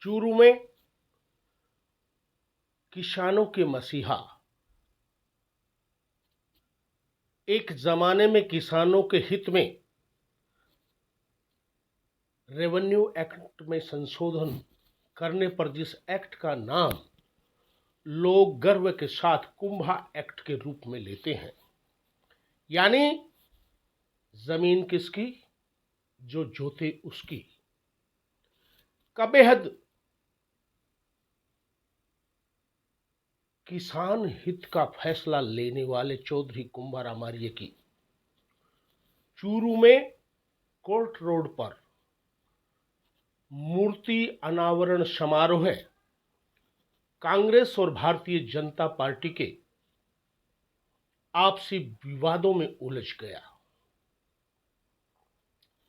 चूरू में किसानों के मसीहा। एक जमाने में किसानों के हित में रेवेन्यू एक्ट में संशोधन करने पर जिस एक्ट का नाम लोग गर्व के साथ कुंभा एक्ट के रूप में लेते हैं, यानी जमीन किसकी, जो जोते उसकी, का बेहद किसान हित का फैसला लेने वाले चौधरी कुंभाराम आर्य की चूरू में कोर्ट रोड पर मूर्ति अनावरण समारोह कांग्रेस और भारतीय जनता पार्टी के आपसी विवादों में उलझ गया।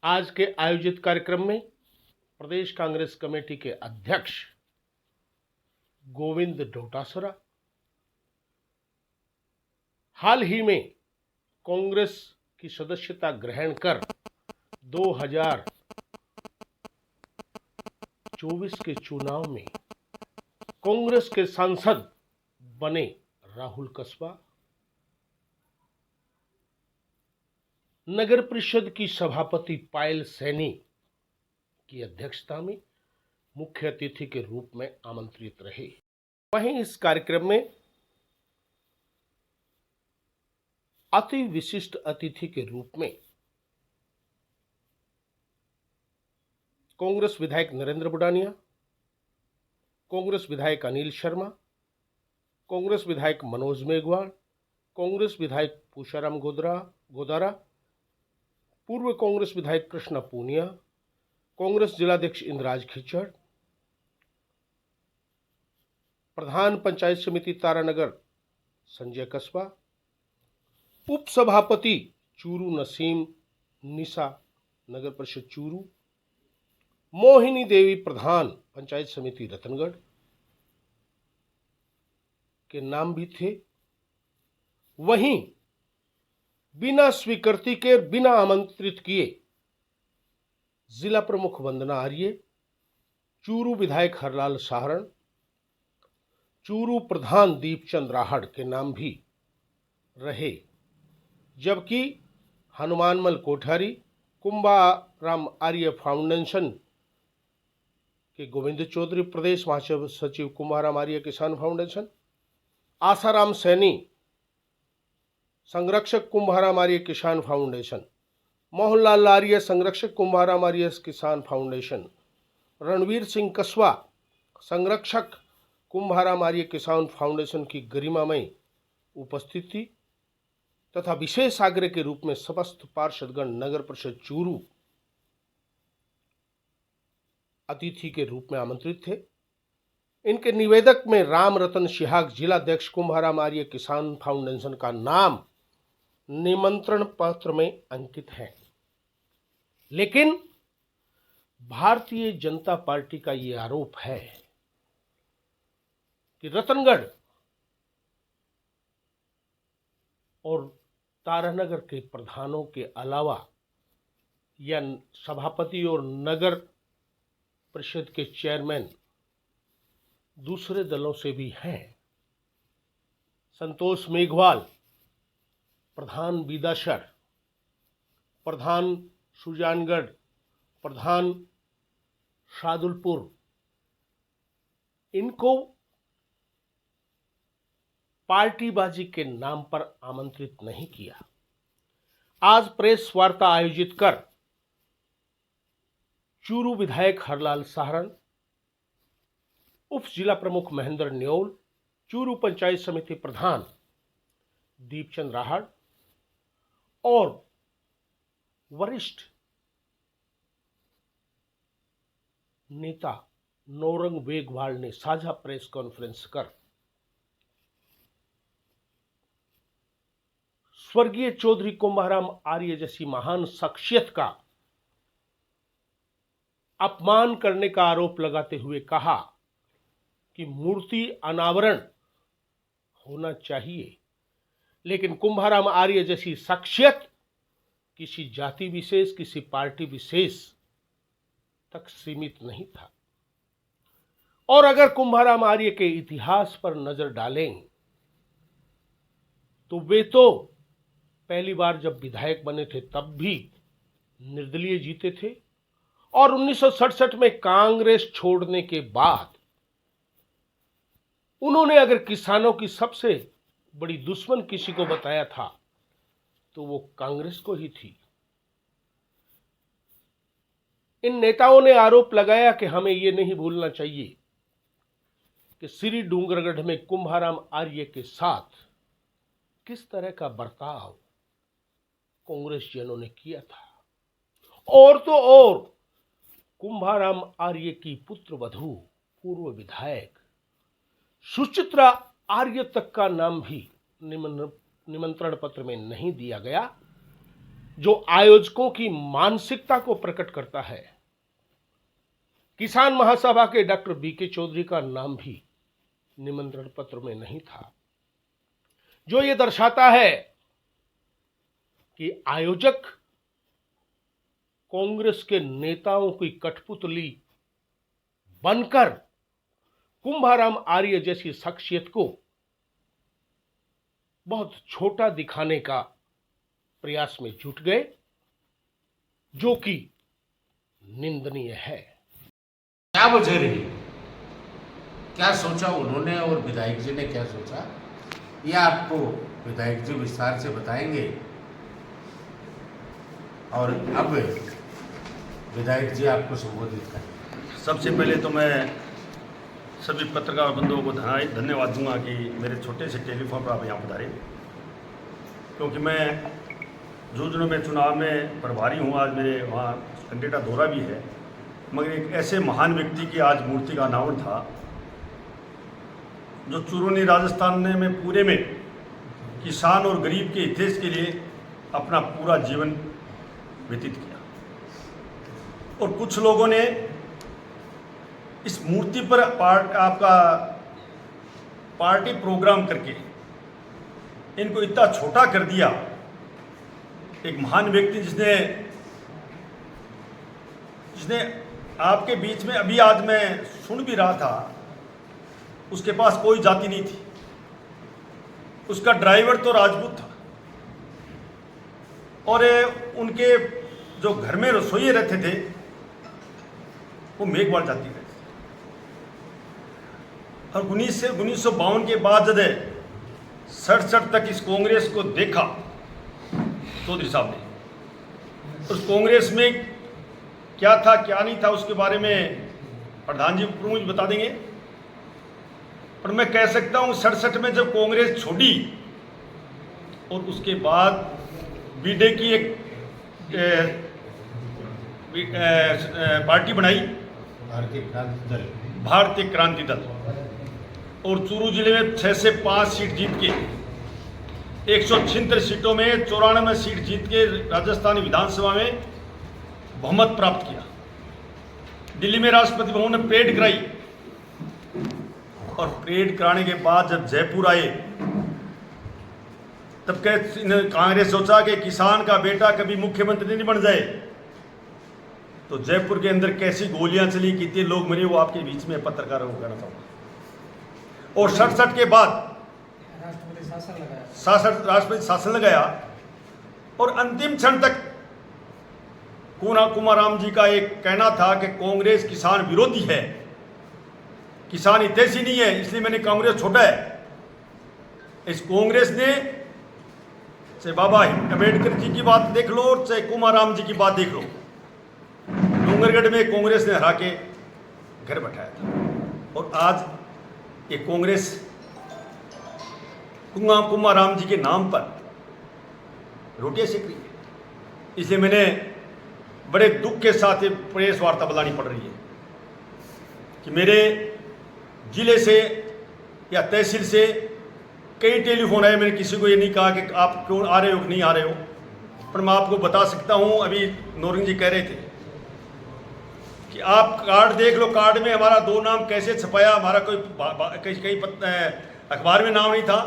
आज के आयोजित कार्यक्रम में प्रदेश कांग्रेस कमेटी के अध्यक्ष गोविंद डोटासरा, हाल ही में कांग्रेस की सदस्यता ग्रहण कर 2024 के चुनाव में कांग्रेस के सांसद बने राहुल कस्बा, नगर परिषद की सभापति पायल सैनी की अध्यक्षता में मुख्य अतिथि के रूप में आमंत्रित रहे। वहीं इस कार्यक्रम में अति विशिष्ट अतिथि के रूप में कांग्रेस विधायक नरेंद्र बुडानिया, कांग्रेस विधायक अनिल शर्मा, कांग्रेस विधायक मनोज मेघवाल, कांग्रेस विधायक पूषाराम गोदारा, पूर्व कांग्रेस विधायक कृष्णा पूनिया, कांग्रेस जिलाध्यक्ष इंद्राज खिचड़, प्रधान पंचायत समिति तारानगर संजय कस्बा, उप सभापति चूरू नसीम निशा नगर परिषद चूरू, मोहिनी देवी प्रधान पंचायत समिति रतनगढ़ के नाम भी थे। वहीं बिना स्वीकृति के, बिना आमंत्रित किए जिला प्रमुख वंदना आर्य, चूरू विधायक हरलाल साहरण, चूरू प्रधान दीपचंद राहड़ के नाम भी रहे, जबकि हनुमानमल कोठारी, कुंभाराम आर्य फाउंडेशन के गोविंद चौधरी, प्रदेश महासचिव कुंभाराम आर्य किसान फाउंडेशन, आसाराम सैनी संरक्षक कुंभाराम आर्य किसान फाउंडेशन, मोहनलाल आर्य संरक्षक कुंभाराम आर्य किसान फाउंडेशन, रणवीर सिंह कस्बा संरक्षक कुंभाराम आर्य किसान फाउंडेशन की गरिमामय उपस्थिति तथा विशेष आग्रह के रूप में समस्त पार्षदगण नगर परिषद चूरू अतिथि के रूप में आमंत्रित थे। इनके निवेदक में राम रतन सिहाग जिलाध्यक्ष कुंभाराम आर्य किसान फाउंडेशन का नाम निमंत्रण पत्र में अंकित है, लेकिन भारतीय जनता पार्टी का ये आरोप है कि रतनगढ़ और तारानगर के प्रधानों के अलावा या सभापति और नगर परिषद के चेयरमैन दूसरे दलों से भी हैं। संतोष मेघवाल प्रधान बीदासर, प्रधान सुजानगढ़, प्रधान शादुलपुर, इनको पार्टीबाजी के नाम पर आमंत्रित नहीं किया। आज प्रेस वार्ता आयोजित कर चूरू विधायक हरलाल साहरण, उप जिला प्रमुख महेंद्र न्योल, चूरू पंचायत समिति प्रधान दीपचंद राहड़ और वरिष्ठ नेता नौरंग वेगवाल ने साझा प्रेस कॉन्फ्रेंस कर स्वर्गीय चौधरी कुंभाराम आर्य जैसी महान शख्सियत का अपमान करने का आरोप लगाते हुए कहा कि मूर्ति अनावरण होना चाहिए, लेकिन कुंभाराम आर्य जैसी शख्सियत किसी जाति विशेष, किसी पार्टी विशेष तक सीमित नहीं था। और अगर कुंभाराम आर्य के इतिहास पर नजर डालें तो वे तो पहली बार जब विधायक बने थे तब भी निर्दलीय जीते थे, और 1967 में कांग्रेस छोड़ने के बाद उन्होंने अगर किसानों की सबसे बड़ी दुश्मन किसी को बताया था तो वो कांग्रेस को ही थी। इन नेताओं ने आरोप लगाया कि हमें ये नहीं भूलना चाहिए कि श्री डूंगरगढ़ में कुंभाराम आर्य के साथ किस तरह का बर्ताव कांग्रेसियों ने किया था। और तो और कुंभाराम आर्य की पुत्र वधू पूर्व विधायक सुचित्रा आर्य तक का नाम भी निमंत्रण पत्र में नहीं दिया गया, जो आयोजकों की मानसिकता को प्रकट करता है। किसान महासभा के डॉक्टर बीके चौधरी का नाम भी निमंत्रण पत्र में नहीं था, जो यह दर्शाता है कि आयोजक कांग्रेस के नेताओं की कठपुतली बनकर कुंभाराम आर्य जैसी शख्सियत को बहुत छोटा दिखाने का प्रयास में जुट गए, जो कि निंदनीय है। क्या वजह रही, क्या सोचा उन्होंने और विधायक जी ने क्या सोचा, ये आपको विधायक जी विस्तार से बताएंगे। और अब विधायक जी आपको संबोधित करें। सबसे पहले तो मैं सभी पत्रकार बंधुओं को धन्यवाद दूंगा कि मेरे छोटे से टेलीफोन पर आप यहाँ पधारे, क्योंकि मैं झुंझुनू में चुनाव में प्रभारी हूँ। आज मेरे वहाँ संडे का दौरा भी है, मगर एक ऐसे महान व्यक्ति की आज मूर्ति का अनावरण था जो चुरूनी राजस्थान में पूरे में किसान और गरीब के हितेश के लिए अपना पूरा जीवन व्यतीत किया। और कुछ लोगों ने इस मूर्ति पर आपका पार्टी प्रोग्राम करके इनको इतना छोटा कर दिया। एक महान व्यक्ति जिसने आपके बीच में अभी आज मैं सुन भी रहा था, उसके पास कोई जाति नहीं थी, उसका ड्राइवर तो राजपूत था, और उनके जो घर में रसोई रहते थे वो मेघवाल जाति के थे। और 1952 के बाद जब 67 तक इस कांग्रेस को देखा चौधरी साहब ने, उस कांग्रेस में क्या था क्या नहीं था उसके बारे में प्रधान जी मुझे बता देंगे। पर मैं कह सकता हूँ 67 में जब कांग्रेस छोड़ी और उसके बाद बीडे की एक पार्टी बनाई, भारतीय क्रांति दल, और चूरू जिले में 6 से 5 सीट जीत के 176 सीटों में 94 सीट जीत के राजस्थानी विधानसभा में बहुमत प्राप्त किया। दिल्ली में राष्ट्रपति भवन ने परेड कराई, और परेड कराने के बाद जब जयपुर आए तब कांग्रेस सोचा कि किसान का बेटा कभी मुख्यमंत्री नहीं बन जाए। तो जयपुर के अंदर कैसी गोलियां चली, कितने लोग मरे, वो आपके बीच में पत्रकारों को कहना चाहूँगा। और 67 के बाद राष्ट्रपति शासन लगाया, और अंतिम क्षण तक कुंभाराम जी का एक कहना था कि कांग्रेस किसान विरोधी है, किसान हितैषी नहीं है, इसलिए मैंने कांग्रेस छोड़ा है। इस कांग्रेस ने चाहे बाबा अम्बेडकर जी की बात देख लो और चाहे कुंभाराम जी की बात देख लो, डूंगरगढ़ में कांग्रेस ने हरा के घर बैठाया था। और आज ये कांग्रेस कुंभाराम जी के नाम पर रोटियां सेक रही है। इसलिए मैंने बड़े दुख के साथ ये प्रेस वार्ता बुलानी पड़ रही है कि मेरे जिले से या तहसील से कई टेलीफोन आए। मैंने किसी को ये नहीं कहा कि आप क्यों आ रहे हो कि नहीं आ रहे हो, पर मैं आपको बता सकता हूँ। अभी नौरंग जी कह रहे थे कि आप कार्ड देख लो, कार्ड में हमारा 2 नाम कैसे छपाया, हमारा कोई कहीं अखबार में नाम नहीं था।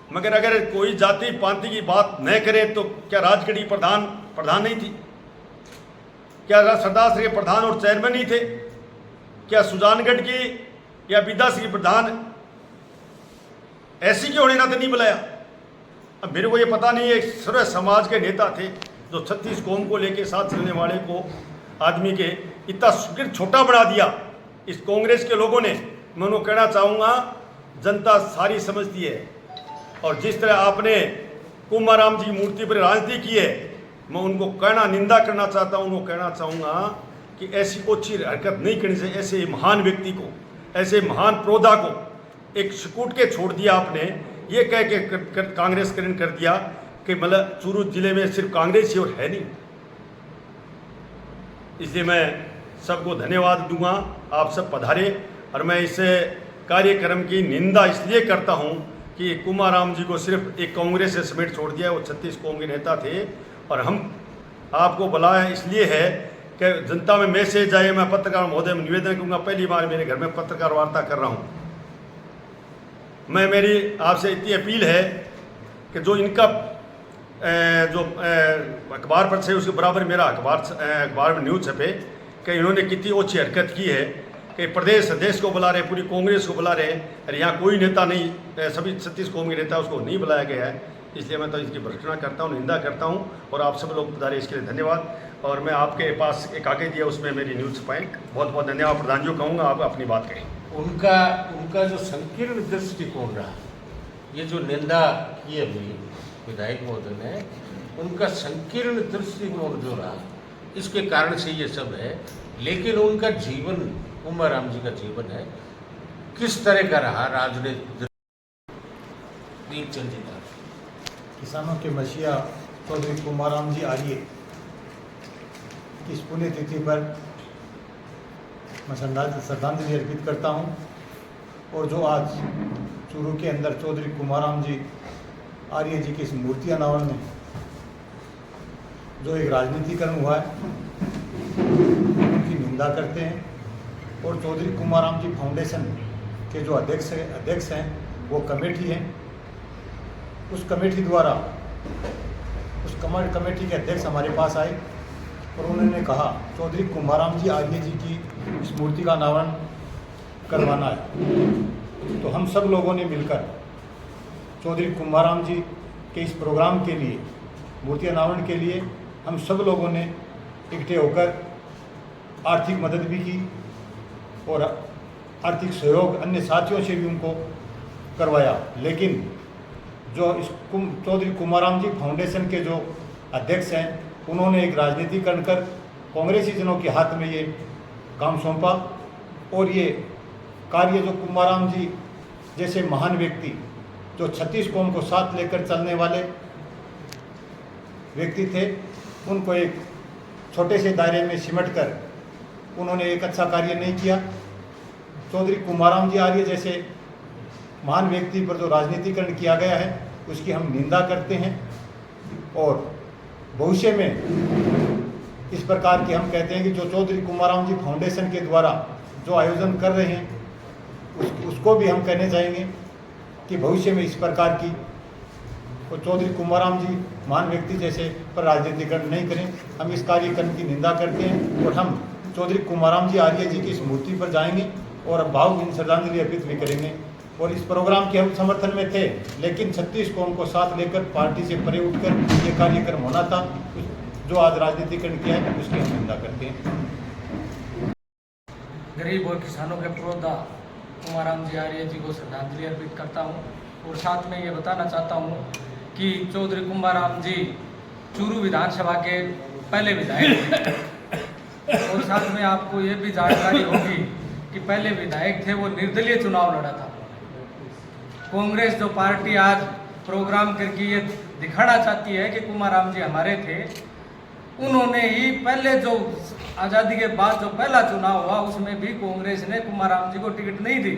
मगर अगर कोई जाति पांति की बात न करे तो क्या राजगढ़ी प्रधान नहीं थी, क्या सरदार श्री प्रधान और चेयरमैन नहीं थे? क्या सुजानगढ़ की या विद्याश्री प्रधान ऐसी के होने नाते नहीं बुलाया? अब मेरे को ये पता नहीं है, सर्व समाज के नेता थे जो 36 कौम को लेके साथ चलने वाले को आदमी के इतना गिर छोटा बना दिया इस कांग्रेस के लोगों ने। मैं उनको कहना चाहूँगा, जनता सारी समझती है, और जिस तरह आपने कुंभाराम जी की मूर्ति पर राजनीति की है, मैं उनको कहना, निंदा करना चाहता हूँ, उनको कहना चाहूँगा कि ऐसी ओछी हरकत नहीं करनी चाहिए। ऐसे महान व्यक्ति को, ऐसे महान प्रोधा को एक सिकूट के छोड़ दिया आपने, ये कह के कांग्रेसकरण कर दिया कि मतलब चूरू जिले में सिर्फ कांग्रेस ही और है नहीं। इसलिए मैं सबको धन्यवाद दूंगा, आप सब पधारे। और मैं इस कार्यक्रम की निंदा इसलिए करता हूं कि कुंभाराम जी को सिर्फ एक कांग्रेस से समेट छोड़ दिया, वो 36 कौम के नेता थे। और हम आपको बुलाया इसलिए है कि जनता में मैसेज आए। मैं पत्रकार महोदय में निवेदन करूँगा, पहली बार मेरे घर में पत्रकार वार्ता कर रहा हूँ। मैं मेरी आपसे इतनी अपील है कि जो इनका जो अखबार पर से उसके बराबर मेरा अखबार में न्यूज़ छपे कि इन्होंने कितनी ओछी हरकत की है कि प्रदेश अध्यक्ष को बुला रहे, पूरी कांग्रेस को बुला रहे, और यहाँ कोई नेता नहीं, सभी 36 कौम के नेता उसको नहीं बुलाया गया है। इसलिए मैं तो इसकी भर्त्सना करता हूँ, निंदा करता हूँ, और आप सब लोग पधारे इसके लिए धन्यवाद। और मैं आपके पास एक कागज दिया, उसमें मेरी न्यूज़ छपाएँ। बहुत बहुत धन्यवाद। प्रधान जी को कहूँगा आप अपनी बात करें। उनका जो संकीर्ण दृष्टिकोण रहा, ये जो निंदा की अभी विधायक महोदय ने, उनका संकीर्ण दृष्टिकोण जो रहा, इसके कारण से ये सब है। लेकिन उनका जीवन, कुंभाराम जी का जीवन है, किस तरह का रहा राजनीतिक। किसानों के मसीहा चौधरी कुंभाराम जी आर्य की इस पुण्यतिथि पर मैं श्रद्धांजलि अर्पित करता हूं। और जो आज चूरू के अंदर चौधरी कुंभाराम जी आर्य जी की इस मूर्ति अनावरण में जो एक राजनीतिकरण हुआ है, उनकी निंदा करते हैं। और चौधरी कुंभाराम जी फाउंडेशन के जो अध्यक्ष हैं वो कमेटी है, उस कमेटी द्वारा उस कमेटी के अध्यक्ष हमारे पास आए और उन्होंने कहा चौधरी कुंभाराम जी आर्य जी की इस मूर्ति का अनावरण करवाना है। तो हम सब लोगों ने मिलकर चौधरी कुंभाराम जी के इस प्रोग्राम के लिए, मूर्ति अनावरण के लिए, हम सब लोगों ने इकट्ठे होकर आर्थिक मदद भी की और आर्थिक सहयोग अन्य साथियों से भी उनको करवाया। लेकिन जो इस चौधरी कुंभाराम जी फाउंडेशन के जो अध्यक्ष हैं, उन्होंने एक राजनीतिकरण कर कांग्रेसी जनों के हाथ में ये काम सौंपा। और ये कार्य जो कुंभाराम जी जैसे महान व्यक्ति, जो 36 कौम को साथ लेकर चलने वाले व्यक्ति थे, उनको एक छोटे से दायरे में सिमट कर उन्होंने एक अच्छा कार्य नहीं किया। चौधरी कुंभाराम जी आर्य जैसे महान व्यक्ति पर जो राजनीतिकरण किया गया है, उसकी हम निंदा करते हैं। और भविष्य में इस प्रकार की हम कहते हैं कि जो चौधरी कुंभाराम जी फाउंडेशन के द्वारा जो आयोजन कर रहे हैं, उसको भी हम कहने चाहेंगे कि भविष्य में इस प्रकार की और चौधरी कुंभाराम जी महान व्यक्ति जैसे पर राजनीतिकरण नहीं करें। हम इस कार्यक्रम की निंदा करते हैं और हम चौधरी कुंभाराम जी आर्य जी की इस मूर्ति पर जाएंगे और भावभीनी श्रद्धांजलि अर्पित भी करेंगे। और इस प्रोग्राम के हम समर्थन में थे, लेकिन 36 कौम को साथ लेकर पार्टी से परे उठकर ये कार्यक्रम होना था, जो आज राजनीतिकरण किया है उसकी हम निंदा करते हैं। गरीब और किसानों के प्रोधा कुंभाराम जी आर्य जी को श्रद्धांजलि अर्पित करता हूँ। और साथ में ये बताना चाहता हूँ कि चौधरी कुंभाराम जी चूरू विधानसभा के पहले विधायक थे। और साथ में आपको ये भी जानकारी होगी कि पहले विधायक थे वो निर्दलीय चुनाव लड़ा था। कांग्रेस जो पार्टी आज प्रोग्राम करके ये दिखाना चाहती है कि कुंभाराम जी हमारे थे, उन्होंने ही पहले जो आज़ादी के बाद जो पहला चुनाव हुआ उसमें भी कांग्रेस ने कुंभाराम जी को टिकट नहीं दी।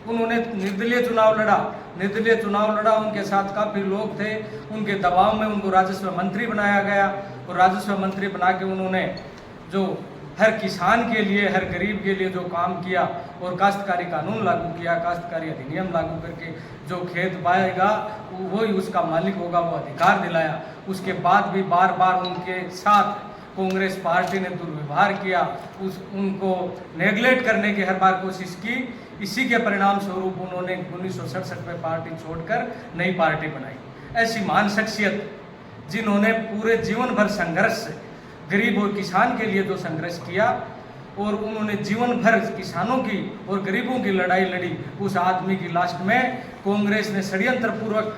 उन्होंने निर्दलीय चुनाव लड़ा। उनके साथ काफ़ी लोग थे, उनके दबाव में उनको राजस्व मंत्री बनाया गया। और राजस्व मंत्री बना के उन्होंने जो हर किसान के लिए, हर गरीब के लिए जो काम किया और काश्तकारी कानून लागू किया, काश्तकारी अधिनियम लागू करके जो खेत पाएगा वो ही उसका मालिक होगा, वो अधिकार दिलाया। उसके बाद भी बार बार उनके साथ कांग्रेस पार्टी ने दुर्व्यवहार किया, उनको नेगलेक्ट करने की हर बार कोशिश की। इसी के परिणाम स्वरूप उन्होंने 1967 में पार्टी छोड़कर नई पार्टी बनाई। ऐसी महान शख्सियत जिन्होंने पूरे जीवन भर संघर्ष, गरीब और किसान के लिए जो संघर्ष किया और उन्होंने जीवन भर किसानों की और गरीबों की लड़ाई लड़ी, उस आदमी की लास्ट में कांग्रेस ने षड्यंत्र पूर्वक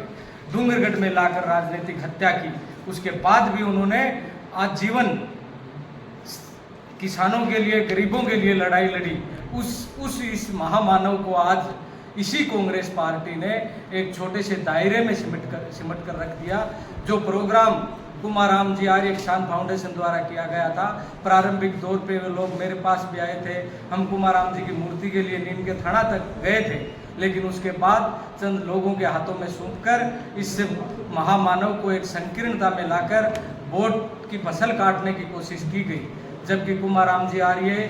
डूंगरगढ़ में लाकर राजनीतिक हत्या की। उसके बाद भी उन्होंने आजीवन किसानों के लिए, गरीबों के लिए लड़ाई लड़ी। इस महामानव को आज इसी कांग्रेस पार्टी ने एक छोटे से दायरे में सिमट कर रख दिया। जो प्रोग्राम कुमाराम जी आर्य किसान फाउंडेशन द्वारा किया गया था, प्रारंभिक दौर पे वे लोग मेरे पास भी आए थे, हम कुमाराम जी की मूर्ति के लिए नीम के थाना तक गए थे, लेकिन उसके बाद चंद लोगों के हाथों में सौंपकर इस महामानव को एक संकीर्णता में लाकर वोट की फसल काटने की कोशिश की गई। जबकि कुमाराम जी आर्य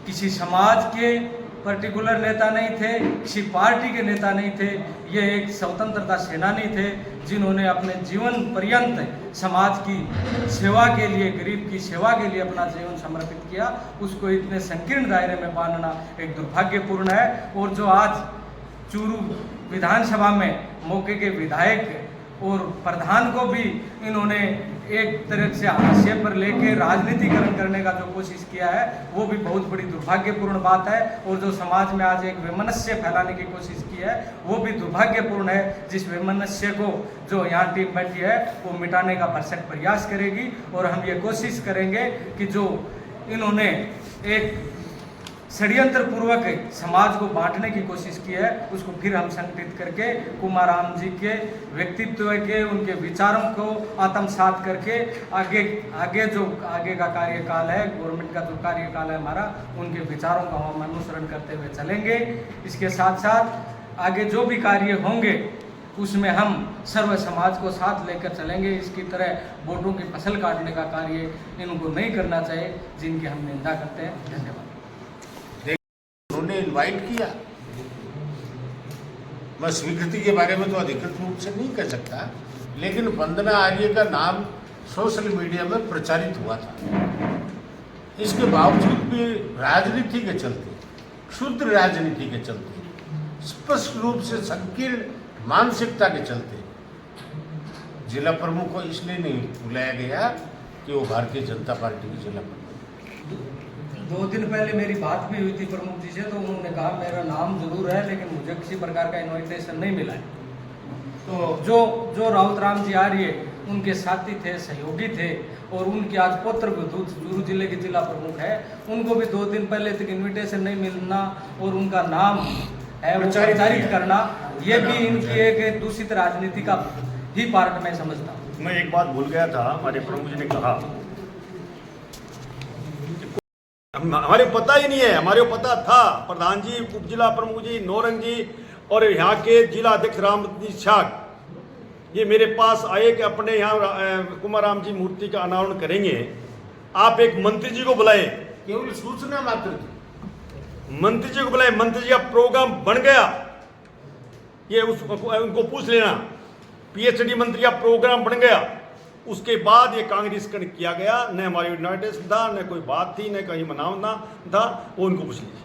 किसी समाज के पर्टिकुलर नेता नहीं थे, किसी पार्टी के नेता नहीं थे, ये एक स्वतंत्रता सेनानी थे जिन्होंने अपने जीवन पर्यंत समाज की सेवा के लिए, गरीब की सेवा के लिए अपना जीवन समर्पित किया। उसको इतने संकीर्ण दायरे में बांधना एक दुर्भाग्यपूर्ण है। और जो आज चूरू विधानसभा में मौके के विधायक और प्रधान को भी इन्होंने एक तरह से हाशिए पर लेके राजनीतिकरण करने का जो कोशिश किया है, वो भी बहुत बड़ी दुर्भाग्यपूर्ण बात है। और जो समाज में आज एक वैमनस्य फैलाने की कोशिश की है, वो भी दुर्भाग्यपूर्ण है। जिस वैमनस्य को जो यहाँ टीम बैठी है वो मिटाने का भरसक प्रयास करेगी। और हम ये कोशिश करेंगे कि जो इन्होंने एक षड्यंत्र पूर्वक समाज को बांटने की कोशिश की है, उसको फिर हम संगठित करके कुमाराम जी के व्यक्तित्व के, उनके विचारों को आत्मसात करके आगे का कार्यकाल है, गवर्नमेंट का जो कार्यकाल है हमारा, उनके विचारों का हम अनुसरण करते हुए चलेंगे। इसके साथ साथ आगे जो भी कार्य होंगे उसमें हम सर्व समाज को साथ लेकर चलेंगे। इसकी तरह वोटों की फसल काटने का कार्य इनको नहीं करना चाहिए, जिनकी हम निंदा करते हैं। धन्यवाद। उन्होंने इनवाइट किया, मैं स्वीकृति के बारे में तो अधिकृत रूप से नहीं कह सकता, लेकिन वंदना आर्य का नाम सोशल मीडिया में प्रचारित हुआ था। इसके बावजूद भी राजनीति के चलते, क्षुद्र राजनीति के चलते, स्पष्ट रूप से संकीर्ण मानसिकता के चलते जिला प्रमुख को इसलिए नहीं बुलाया गया कि वो भारतीय जनता पार्टी की जिला प्रमुख। 2 दिन पहले मेरी बात भी हुई थी प्रमुख जी से, तो उन्होंने कहा मेरा नाम जरूर है लेकिन मुझे किसी प्रकार का इन्विटेशन नहीं मिला है। तो जो राउत राम जी आर्य उनके साथी थे, सहयोगी थे और उनके आज पुत्र चूरू जिले के जिला प्रमुख है, उनको भी 2 दिन पहले तक इन्विटेशन नहीं मिलना और उनका नाम है वो प्रचारित करना, ये भी इनकी एक दूषित राजनीति का ही पार्ट मैं समझता हूँ। मैं एक बात भूल गया था, हमारे प्रमुख जी ने कहा हमारे पता ही नहीं है, हमारे को पता था प्रधान जी, उप जिला प्रमुख जी, नौरंग जी और यहाँ के जिला अध्यक्ष रामजी शाह, ये मेरे पास आए कि अपने यहाँ कुमाराम जी मूर्ति का अनावरण करेंगे, आप एक मंत्री जी को बुलाए। केवल सूचना मात्र थी। मंत्री जी को बुलाए, मंत्री जी का प्रोग्राम बन गया, ये उनको पूछ लेना, पीएचडी मंत्री का प्रोग्राम बन गया। उसके बाद ये कांग्रेसकरण किया गया, न हमारी इन्विटेशन था, न कोई बात थी, न कहीं मनाना था, वो उनको पूछ लीजिए।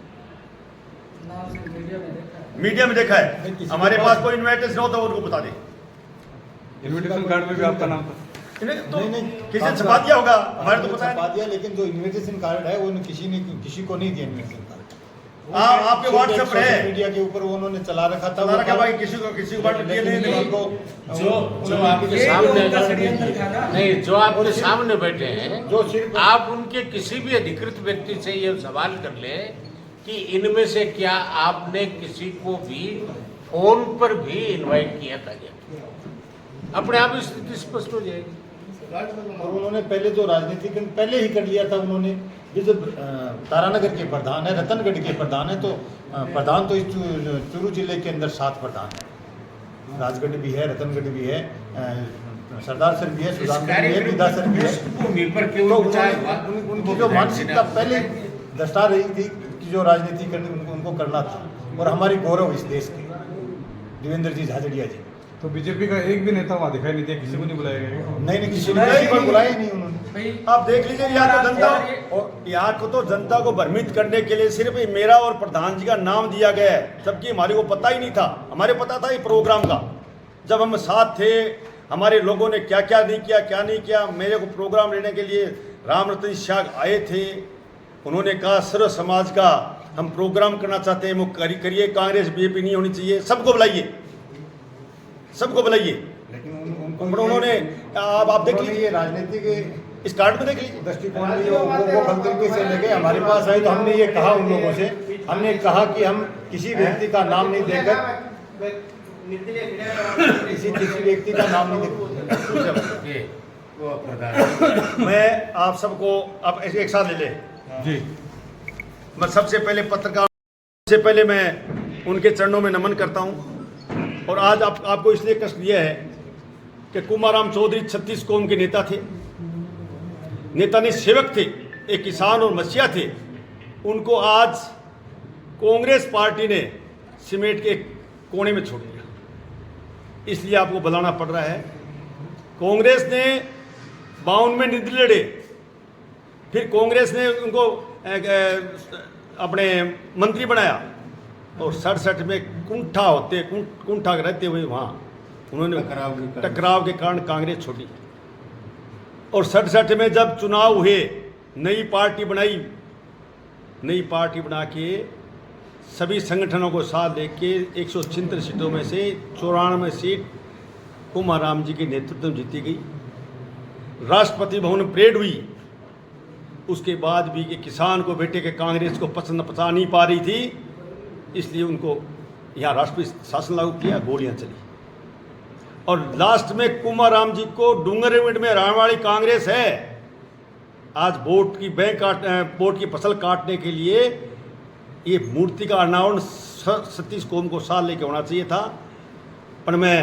मीडिया में देखा है, हमारे पास कोई इन्विटेशन होता उनको बता दे। इन्विटेशन कार्ड में भी आपका नाम था? नहीं, किसी ने छपा दिया होगा, हमारे तो पता छपा दिया, लेकिन जो इन्विटेशन कार्ड है वो किसी को नहीं दिया इन्विटेशन कार्ड। आपके व्हाट्सएप है, मीडिया के ऊपर वो उन्होंने चला रखा था, भाई किसी को व्हाट्सएप दिए नहीं। जो आपके सामने नहीं, जो आपके सामने बैठे हैं, जो सिर्फ आप उनके किसी भी अधिकृत व्यक्ति से ये सवाल कर ले कि इनमें से क्या आपने किसी को भी फोन पर भी इनवाइट किया था क्या, अपने आप स्थिति स्पष्ट हो जाएगी। और उन्होंने पहले जो राजनीतिकरण पहले ही कर लिया था उन्होंने। ये जो तारानगर के प्रधान है, रतनगढ़ के प्रधान है, तो प्रधान तो इस चूरू जिले के अंदर 7 प्रधान है, राजगढ़ भी है, रतनगढ़ भी है, सरदार सर भी है, सुदानगढ़ भी है, विदा सर भी है। तो उनकी जो मानसिकता पहले दर्शा रही थी कि जो राजनीति करनी उनको करना था, और हमारी गौरव इस देश के देवेंद्र जी झाझड़िया जी। तो बीजेपी का एक भी नेता वहाँ दिखाई नहीं दिया, किसी को नहीं बुलाया गया? नहीं, किसी को बुलाया ही नहीं उन्होंने। भाई आप देख लीजिए, यहाँ तो जनता यार और यहाँ को तो जनता को भ्रमित करने के लिए सिर्फ मेरा और प्रधान जी का नाम दिया गया है, जबकि हमारे को पता ही नहीं था। हमारे पता था ये प्रोग्राम का, जब हम साथ थे, हमारे लोगों ने क्या क्या नहीं किया, क्या नहीं किया। मेरे को प्रोग्राम लेने के लिए राम रतन शाह आए थे, उन्होंने कहा सर्व समाज का हम प्रोग्राम करना चाहते हैं, वो करिए, कांग्रेस बीजेपी नहीं होनी चाहिए, सबको बुलाइए, सबको बुलाइए। लेकिन उन्होंने आप देख लीजिए, ये राजनीति के इस कार्ड में देख लीजिए दृष्टिकोण में वो गलत तरीके से लेके हमारे पास आए, तो हमने ये कहा उन लोगों से, हमने कहा कि हम किसी व्यक्ति का नाम नहीं देकर किसी व्यक्ति का नाम नहीं देकर मैं आप सबको अब एक साथ ले ले जी। मैं सबसे पहले पत्रकार से पहले मैं उनके चरणों में नमन करता हूं। और आज आपको इसलिए कष्ट दिया है कि कुमाराम चौधरी 36 कौम के नेता थे, नेता नहीं सेवक थे, एक किसान और मसीहा थे। उनको आज कांग्रेस पार्टी ने सीमेंट के कोने में छोड़ दिया, इसलिए आपको बुलाना पड़ रहा है। कांग्रेस ने 52 में निर्दलीय लड़े, फिर कांग्रेस ने उनको अपने मंत्री बनाया और 67 में कुंठा रहते हुए वहाँ उन्होंने टकराव के कारण कांग्रेस छोड़ी। और 67 में जब चुनाव हुए, नई पार्टी बना के सभी संगठनों को साथ लेके 176 सीटों में से 94 सीट कुमाराम जी के नेतृत्व में जीती गई। राष्ट्रपति भवन में परेड हुई, उसके बाद भी कि किसान को बेटे के कांग्रेस को पचा नहीं पा रही थी, इसलिए उनको यहाँ राष्ट्रपति शासन लागू किया, गोलियां चली। और लास्ट में कुमाराम जी को डूंगरगढ़ में हराने वाली कांग्रेस है। आज वोट की फसल काटने के लिए ये मूर्ति का अनावरण 37 कौम को साथ लेके होना चाहिए था। पर मैं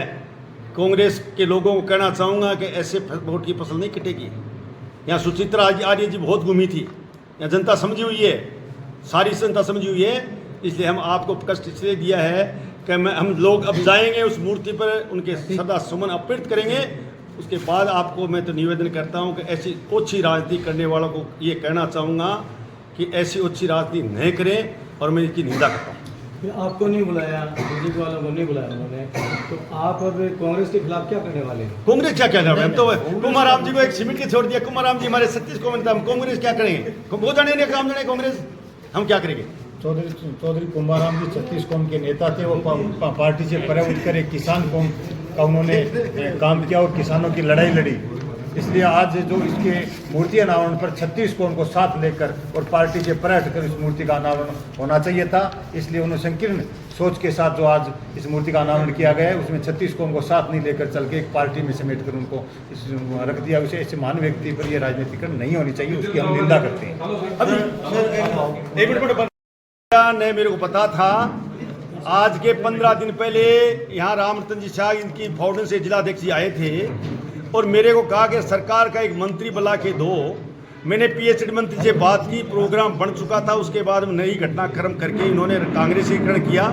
कांग्रेस के लोगों को कहना चाहूँगा कि ऐसे वोट की फसल नहीं कटेगी। यहाँ सुचित्रा आर्य जी बहुत घूमी थी, यहाँ जनता समझी हुई है, सारी जनता समझी हुई है। इसलिए हम आपको कष्ट इसलिए दिया है कि हम लोग अब जाएंगे उस मूर्ति पर, उनके सदा सुमन अर्पित करेंगे। उसके बाद आपको मैं तो निवेदन करता हूँ कि ऐसी ओछी राजनीति करने वालों को ये कहना चाहूँगा कि ऐसी ओछी राजनीति नहीं करें, और मैं इसकी निंदा करता हूँ। फिर आपको नहीं बुलाया, बीजेपी वालों को नहीं बुलाया उन्होंने, तो आप अब कांग्रेस के खिलाफ क्या करने वाले हैं? कांग्रेस क्या कहना है? हम तो कुमाराम जी को एक सीमेंट के छोड़ दिया। कुमाराम जी हमारे 36 कौम था, हम कांग्रेस क्या करेंगे? वो जाने ने काम जाने कांग्रेस, हम क्या करेंगे? चौधरी कुंभाराम जी 36 कौम के नेता थे। वो पार्टी से परे उठकर एक किसान कौम का उन्होंने काम किया और किसानों की लड़ाई लड़ी। इसलिए आज जो इसके मूर्ति अनावरण पर 36 कौम को साथ लेकर और पार्टी से परे हटकर इस मूर्ति का अनावरण होना चाहिए था। इसलिए उन्होंने संकीर्ण सोच के साथ जो आज इस मूर्ति का अनावरण किया गया है, उसमें 36 कौम को साथ नहीं लेकर चल के एक पार्टी में समेट कर उनको रख दिया। उसे ऐसे महान व्यक्ति पर यह राजनीतिकरण नहीं होनी चाहिए, उसकी हम निंदा करते हैं। अभी एक मिनट ने मेरे को पता था, आज के 15 दिन पहले यहाँ राम रतन जी शाह इनकी फाउंडेशन से जिलाध्यक्ष जी आए थे और मेरे को कहा कि सरकार का एक मंत्री बुला के दो। मैंने पीएचडी मंत्री से बात की, प्रोग्राम बन चुका था। उसके बाद नई घटनाक्रम करके इन्होंने कांग्रेसीकरण किया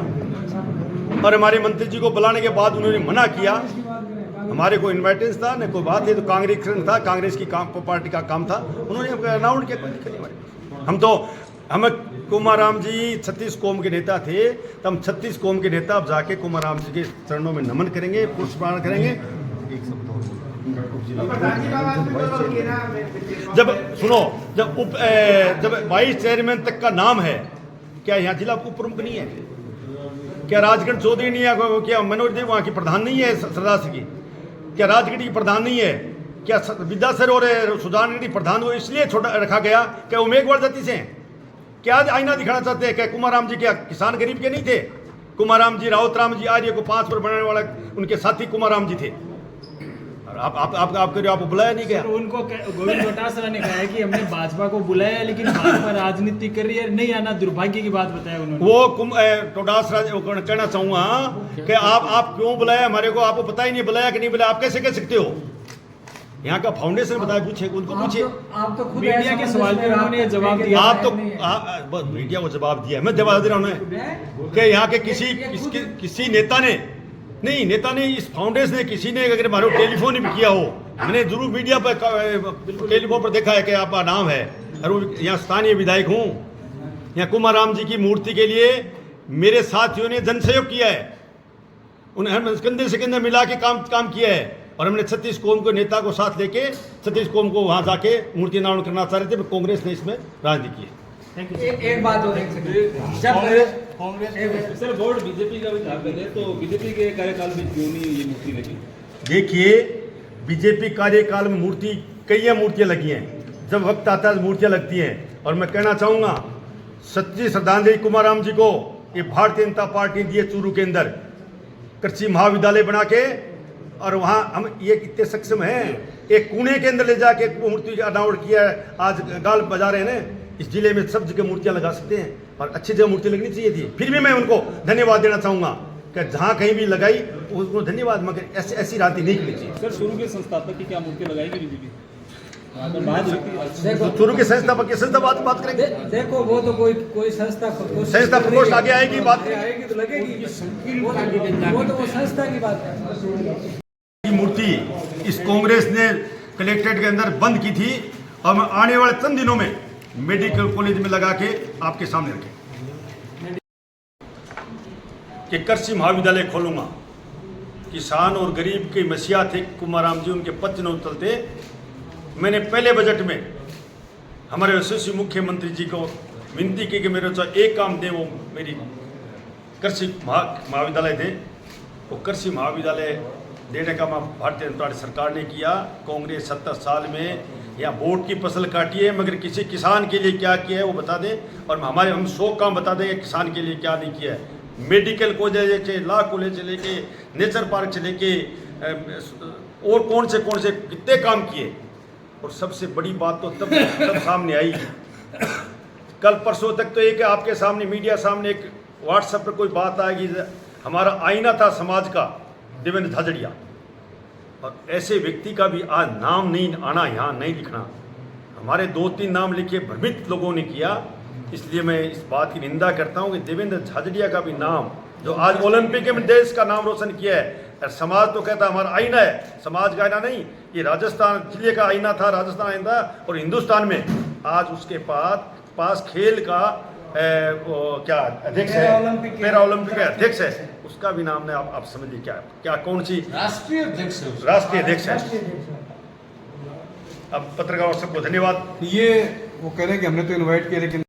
और हमारे मंत्री जी को बुलाने के बाद उन्होंने मना किया। हमारे को इन्वाइटेंस था, न कोई बात है, तो कांग्रेसीकरण था, कांग्रेस की पार्टी का काम था, उन्होंने अनाउंस किया। हम कुमाराम जी 36 कौम के नेता थे, तो हम 36 कौम के नेता अब जाके कुमाराम जी के चरणों में नमन करेंगे, पुष्पार्पण करेंगे। जब वाइस चेयरमैन तक का नाम है, क्या यहाँ जिला उप प्रमुख नहीं है? क्या राजगढ़ चौधरी नहीं है? क्या मनोज देव वहाँ की प्रधान नहीं है? सरदार की क्या राजगढ़ की प्रधान नहीं है? क्या विद्यासर और सुजानगढ़ प्रधान वो इसलिए छोटा रखा गया क्या वो मेघवाड़ जाति से हैं? क्या आज आईना दिखाना चाहते हैं? क्या कुमाराम जी क्या किसान गरीब के नहीं थे? कुमाराम जी राउत राम जी आर्य को 5 पर बनाने वाला उनके साथी कुमाराम जी थे। आपको बुलाया नहीं गया? उनको गोविंद डोटासरा ने कहा है कि हमने भाजपा को बुलाया है, लेकिन भाजपा राजनीति कर रही है, नहीं आना दुर्भाग्य की बात बताया उन्होंने। वो डोटासरा कहना चाहूंगा कि आप क्यों बुलाया हमारे को? आपको पता ही नहीं बुलाया कि नहीं बुलाया, आप कैसे कह सकते हो? यहाँ का फाउंडेशन बताए, पूछे उनको, पूछे। आप तो खुद मीडिया के सवाल पे उन्होंने जवाब दिया। आप तो बस मीडिया को जवाब दिया, मैं जवाब दे रहा हूँ कि यहाँ के किसी नेता ने इस फाउंडेशन ने किसी ने अगर हमारे टेलीफोन भी किया हो हमने जरूर मीडिया पर टेलीफोन पर देखा है कि आपका नाम है, और यहाँ स्थानीय विधायक हूँ। यहाँ कुमाराम जी की मूर्ति के लिए मेरे साथियों ने जनसहयोग किया है, उन्हें कंधे से कंधे मिला के काम किया है, और हमने 36 कौम के नेता को साथ लेके 36 कौम को वहाँ जाके मूर्ति निर्माण करना चाह रहे थे, कांग्रेस ने इसमें राजनीति की है। एक बात और सर बोर्ड बीजेपी का भी था पहले, तो बीजेपी के कार्यकाल में क्यों नहीं ये मूर्ति लगी? देखिए, बीजेपी कार्यकाल में कई मूर्तियां लगी हैं, जब वक्त आता है मूर्तियां लगती हैं। और मैं कहना चाहूँगा, सच्ची श्रद्धांजलि कुमाराम जी को ये भारतीय जनता पार्टी दिए चूरू के अंदर कृषि महाविद्यालय बना के, और वहाँ हम ये इतने सक्षम हैं, एक कुएं के अंदर ले जाके मूर्ति अनावरण किया है। आज गाल बजा रहे हैं ना, इस जिले में सब जगह मूर्तियां लगा सकते हैं, और अच्छी जगह मूर्ति लगनी चाहिए थी। फिर भी मैं उनको धन्यवाद देना चाहूँगा कि जहाँ कहीं भी लगाई उसको धन्यवाद, मगर ऐसी राजनीति नहीं करनी चाहिए। सर शुरू के संस्थापक की क्या मूर्ति लगाएगी बीजेपी? शुरू के संस्थापक की बात करेंगे। देखो वो तो कोई संस्था प्रकोष्ठ आगे आएगी, बात आएगी तो लगेगी, वो तो संस्था की बात है। मूर्ति इस कांग्रेस ने कलेक्ट्रेट के अंदर बंद की थी, और मैं आने वाले चंद दिनों में मेडिकल कॉलेज में लगा के आपके सामने रखें कि कृषि महाविद्यालय खोलूंगा। किसान और गरीब के मसीहा थे कुमाराम जी, उनके पचनों चलते मैंने पहले बजट में हमारे यशस्वी मुख्यमंत्री जी को विनती की कि मेरे जो एक काम दे, वो मेरी कृषि महाविद्यालय दे। वो कृषि महाविद्यालय देने का भारतीय जनता पार्टी सरकार ने किया। कांग्रेस 70 साल में यहाँ वोट की फसल काटी है, मगर किसी किसान के लिए क्या किया है वो बता दें, और हम 100 काम बता देंगे किसान के लिए क्या नहीं किया है। मेडिकल कॉलेज से लॉ कॉलेज से लेके नेचर पार्क से लेके और कौन से कितने काम किए। और सबसे बड़ी बात तो तब सामने आई, कल परसों तक तो एक आपके सामने मीडिया सामने एक व्हाट्सएप पर कोई बात आएगी, हमारा आईना था समाज का देवेंद्र झाझड़िया, और ऐसे व्यक्ति का भी आज नाम नहीं आना, यहाँ नहीं लिखना। हमारे 2-3 नाम लिखे भ्रमित लोगों ने किया, इसलिए मैं इस बात की निंदा करता हूँ कि देवेंद्र झाझड़िया का भी नाम, जो आज ओलंपिक में देश का नाम रोशन किया है, और समाज तो कहता है हमारा आईना है, समाज का आईना नहीं, ये राजस्थान जिले का आईना था, राजस्थान आईना, और हिंदुस्तान में आज उसके पास खेल का क्या अध्यक्ष है, पैरा ओलंपिक का अध्यक्ष है, उसका भी नाम है। आप समझिए क्या कौन सी राष्ट्रीय अध्यक्ष है। अब पत्रकारों सबको धन्यवाद। ये वो कह रहे हैं कि हमने तो इनवाइट किया, लेकिन